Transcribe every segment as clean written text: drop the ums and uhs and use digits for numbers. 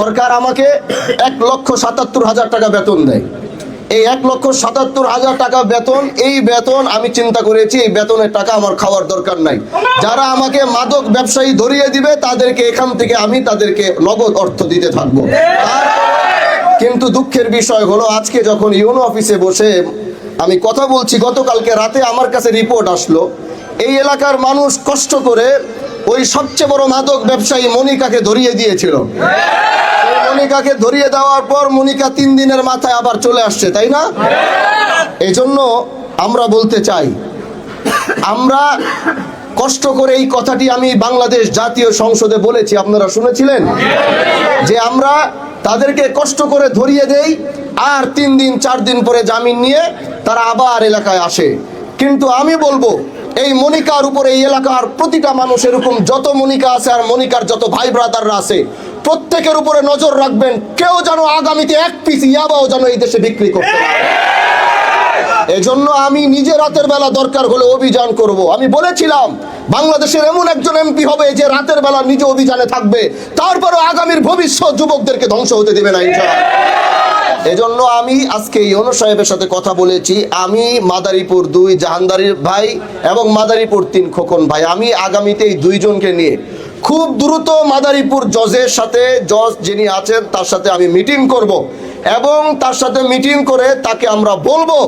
সরকার আমাকে 1,77,000 টাকা বেতন দেয়। এই 1,77,000 টাকা বেতন, এই বেতন আমি চিন্তা করেছি এই বেতনের টাকা আমার খাওয়ার দরকার নাই। যারা আমাকে মাদক ব্যবসায়ী ধরিয়ে দিবে তাদেরকে এখান থেকে আমি তাদেরকে নগদ অর্থ দিতে থাকবো। কিন্তু দুঃখের বিষয় হলো আজকে যখন ইউনো অফিসে বসে আমি কথা বলছি, গতকালকে রাতে আমার কাছে রিপোর্ট আসলো এই এলাকার মানুষ কষ্ট করে ওই সবচেয়ে বড় মাদক ব্যবসায়ী মনিকাকে ধরিয়ে দিয়েছিল। মনিকাকে ধরিয়ে দেওয়ার পর মনিকা 3 দিনের মাথায় আবার চলে আসছে, তাই না? এই জন্য আমরা বলতে চাই, আমরা কষ্ট করে এই কথাটি আমি বাংলাদেশ জাতীয় সংসদে বলেছি, আপনারা শুনেছিলেন যে আমরা তাদেরকে কষ্ট করে ধরিয়ে দেই আর 3 দিন 4 দিন পরে জামিন নিয়ে তারা আবার এলাকায় আসে। কিন্তু আমি বলবো এই মনিকার উপরে এই এলাকার প্রতিটা মানুষ, এরকম যত মনিকা আছে আর মনিকার যত ভাই ব্রাদাররা আছে প্রত্যেকের উপরে নজর রাখবেন, কেউ যেন আগামীতে 1 পিস ইয়াবাও যেন এই দেশে বিক্রি করতে না পারে। এজন্য আমি নিজে রাতের বেলা দরকার হলে অভিযান করব। আমি বলেছিলাম বাংলাদেশের এমন একজন এমপি হবে যে রাতের বেলা নিজে অভিযানে থাকবে, তারপরও আগামীর ভবিষ্যৎ যুবকদেরকে ধ্বংস হতে দেবে না ইনশাআল্লাহ। এজন্য আমি আজকে ইউনূস সাহেবের সাথে কথা বলেছি। আমি মাদারীপুর 2 জাহানদারির ভাই এবং মাদারীপুর 3 খোকন ভাই, আমি আগামীতে এই 2 জনকে নিয়ে খুব দ্রুত মাদারীপুর জজের সাথে, জজ যিনি আছেন তার সাথে আমি মিটিং করব এবং তার সাথে মিটিং করে তাকে আমরা বলবো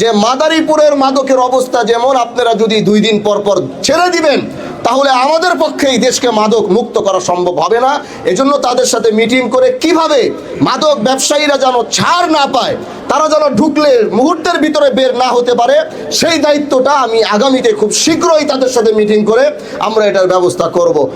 যে মাদারীপুরের মাদকের অবস্থা যেমন, আপনারা যদি 2 দিন পর পর ছেড়ে দিবেন তাহলে আমাদের পক্ষে এই দেশকে মাদক মুক্ত করা সম্ভব হবে না। এজন্য তাদের সাথে মিটিং করে কিভাবে মাদক ব্যবসায়ীরা যেন ছাড় না পায়, তারা যেন ঢুকলে মুহূর্তের ভিতরে বের না হতে পারে, সেই দায়িত্বটা আমি আগামীতে খুব শীঘ্রই তাদের সাথে মিটিং করে আমরা এটার ব্যবস্থা করব।